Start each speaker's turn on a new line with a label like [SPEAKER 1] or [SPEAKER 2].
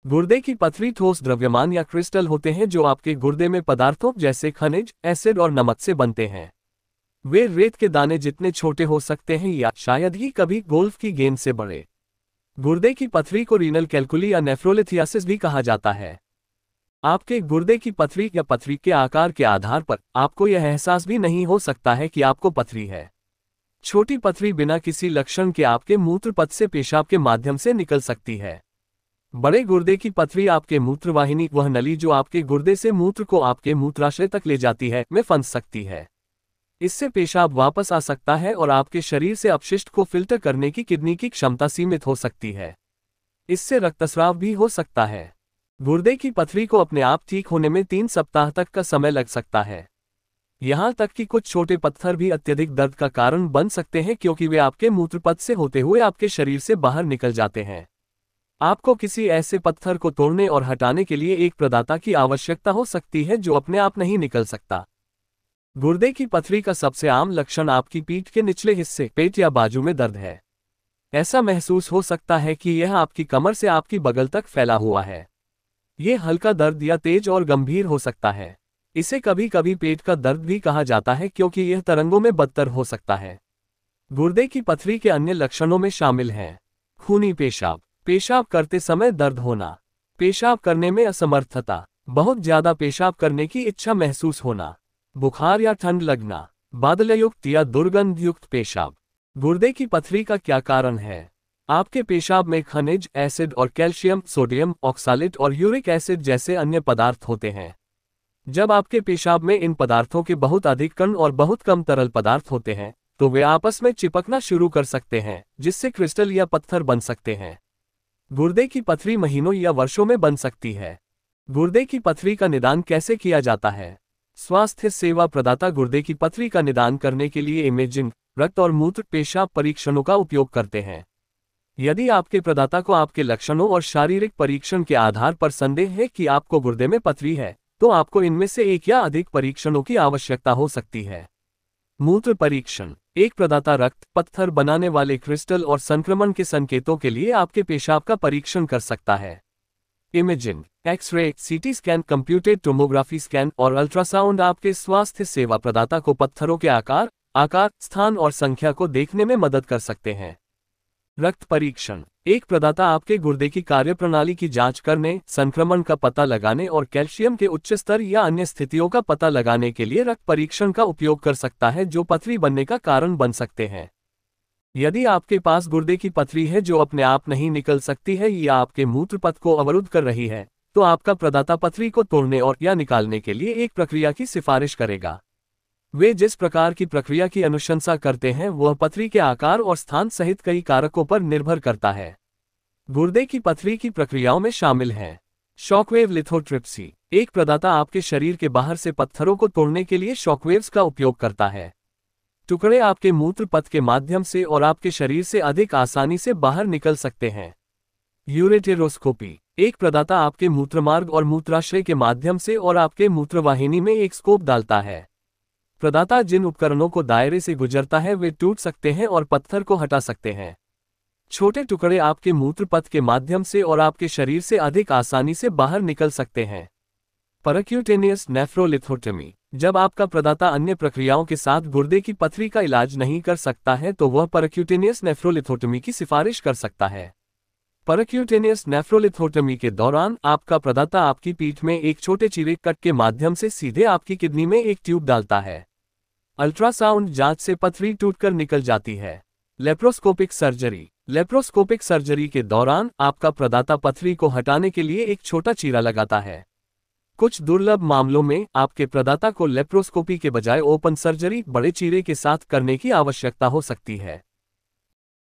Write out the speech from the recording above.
[SPEAKER 1] गुर्दे की पथरी ठोस द्रव्यमान या क्रिस्टल होते हैं जो आपके गुर्दे में पदार्थों जैसे खनिज, एसिड और नमक से बनते हैं। वे रेत के दाने जितने छोटे हो सकते हैं या शायद ही कभी गोल्फ की गेंद से बड़े। गुर्दे की पथरी को रीनल कैल्कुली या नेफ्रोलिथियासिस भी कहा जाता है। आपके गुर्दे की पथरी या पथरी के आकार के आधार पर आपको यह एहसास भी नहीं हो सकता है कि आपको पथरी है। छोटी पथरी बिना किसी लक्षण के आपके मूत्रपथ से पेशाब के माध्यम से निकल सकती है। बड़े गुर्दे की पथरी आपके मूत्रवाहिनी, वह नली जो आपके गुर्दे से मूत्र को आपके मूत्राशय तक ले जाती है, में फंस सकती है। इससे पेशाब वापस आ सकता है और आपके शरीर से अपशिष्ट को फिल्टर करने की किडनी की क्षमता सीमित हो सकती है। इससे रक्तस्राव भी हो सकता है। गुर्दे की पथरी को अपने आप ठीक होने में 3 सप्ताह तक का समय लग सकता है। यहाँ तक कि कुछ छोटे पत्थर भी अत्यधिक दर्द का कारण बन सकते हैं क्योंकि वे आपके मूत्रपथ से होते हुए आपके शरीर से बाहर निकल जाते हैं। आपको किसी ऐसे पत्थर को तोड़ने और हटाने के लिए एक प्रदाता की आवश्यकता हो सकती है जो अपने आप नहीं निकल सकता। गुर्दे की पथरी का सबसे आम लक्षण आपकी पीठ के निचले हिस्से, पेट या बाजू में दर्द है। ऐसा महसूस हो सकता है कि यह आपकी कमर से आपकी बगल तक फैला हुआ है। यह हल्का दर्द या तेज और गंभीर हो सकता है। इसे कभी कभी पेट का दर्द भी कहा जाता है क्योंकि यह तरंगों में बदतर हो सकता है। गुर्दे की पथरी के अन्य लक्षणों में शामिल हैं खूनी पेशाब, पेशाब करते समय दर्द होना, पेशाब करने में असमर्थता, बहुत ज्यादा पेशाब करने की इच्छा महसूस होना, बुखार या ठंड लगना, बादलयुक्त या दुर्गंधयुक्त पेशाब। गुर्दे की पथरी का क्या कारण है? आपके पेशाब में खनिज, एसिड और कैल्शियम, सोडियम ऑक्सालेट और यूरिक एसिड जैसे अन्य पदार्थ होते हैं। जब आपके पेशाब में इन पदार्थों के बहुत अधिक कण और बहुत कम तरल पदार्थ होते हैं तो वे आपस में चिपकना शुरू कर सकते हैं, जिससे क्रिस्टल या पत्थर बन सकते हैं। गुर्दे की पथरी महीनों या वर्षों में बन सकती है। गुर्दे की पथरी का निदान कैसे किया जाता है? स्वास्थ्य सेवा प्रदाता गुर्दे की पथरी का निदान करने के लिए इमेजिंग, रक्त और मूत्र पेशाब परीक्षणों का उपयोग करते हैं। यदि आपके प्रदाता को आपके लक्षणों और शारीरिक परीक्षण के आधार पर संदेह है कि आपको गुर्दे में पथरी है, तो आपको इनमें से एक या अधिक परीक्षणों की आवश्यकता हो सकती है। मूत्र परीक्षण, एक प्रदाता रक्त, पत्थर बनाने वाले क्रिस्टल और संक्रमण के संकेतों के लिए आपके पेशाब का परीक्षण कर सकता है। Imaging, x-ray, CT scan, computed tomography scan और अल्ट्रासाउंड आपके स्वास्थ्य सेवा प्रदाता को पत्थरों के आकार, स्थान और संख्या को देखने में मदद कर सकते हैं। रक्त परीक्षण, एक प्रदाता आपके गुर्दे की कार्यप्रणाली की जांच करने, संक्रमण का पता लगाने और कैल्शियम के उच्च स्तर या अन्य स्थितियों का पता लगाने के लिए रक्त परीक्षण का उपयोग कर सकता है जो पथरी बनने का कारण बन सकते हैं। यदि आपके पास गुर्दे की पथरी है जो अपने आप नहीं निकल सकती है या आपके मूत्रपथ को अवरुद्ध कर रही है, तो आपका प्रदाता पथरी को तोड़ने और या निकालने के लिए एक प्रक्रिया की सिफारिश करेगा। वे जिस प्रकार की प्रक्रिया की अनुशंसा करते हैं वह पथरी के आकार और स्थान सहित कई कारकों पर निर्भर करता है। गुर्दे की पथरी की प्रक्रियाओं में शामिल हैं शॉकवेव लिथोट्रिप्सी, एक प्रदाता आपके शरीर के बाहर से पत्थरों को तोड़ने के लिए शॉकवेव्स का उपयोग करता है। टुकड़े आपके मूत्रपथ के माध्यम से और आपके शरीर से अधिक आसानी से बाहर निकल सकते हैं। यूरेटेरोस्कोपी, एक प्रदाता आपके मूत्रमार्ग और मूत्राशय के माध्यम से और आपके मूत्रवाहिनी में एक स्कोप डालता है। प्रदाता जिन उपकरणों को दायरे से गुजरता है वे टूट सकते हैं और पत्थर को हटा सकते हैं। छोटे टुकड़े आपके मूत्रपथ के माध्यम से और आपके शरीर से अधिक आसानी से बाहर निकल सकते हैं। परक्यूटेनियस नेफ्रोलिथोटमी, जब आपका प्रदाता अन्य प्रक्रियाओं के साथ गुर्दे की पथरी का इलाज नहीं कर सकता है तो वह परक्यूटेनियस नेफ्रोलिथोटमी की सिफारिश कर सकता है। परक्यूटेनियस नेफ्रोलिथोटमी के दौरान आपका प्रदाता आपकी पीठ में एक छोटे चीरे कट के माध्यम से सीधे आपकी किडनी में एक ट्यूब डालता है। अल्ट्रासाउंड जांच से पथरी टूटकर निकल जाती है। लेप्रोस्कोपिक सर्जरी, लेप्रोस्कोपिक सर्जरी के दौरान आपका प्रदाता पथरी को हटाने के लिए एक छोटा चीरा लगाता है। कुछ दुर्लभ मामलों में आपके प्रदाता को लेप्रोस्कोपी के बजाय ओपन सर्जरी, बड़े चीरे के साथ करने की आवश्यकता हो सकती है।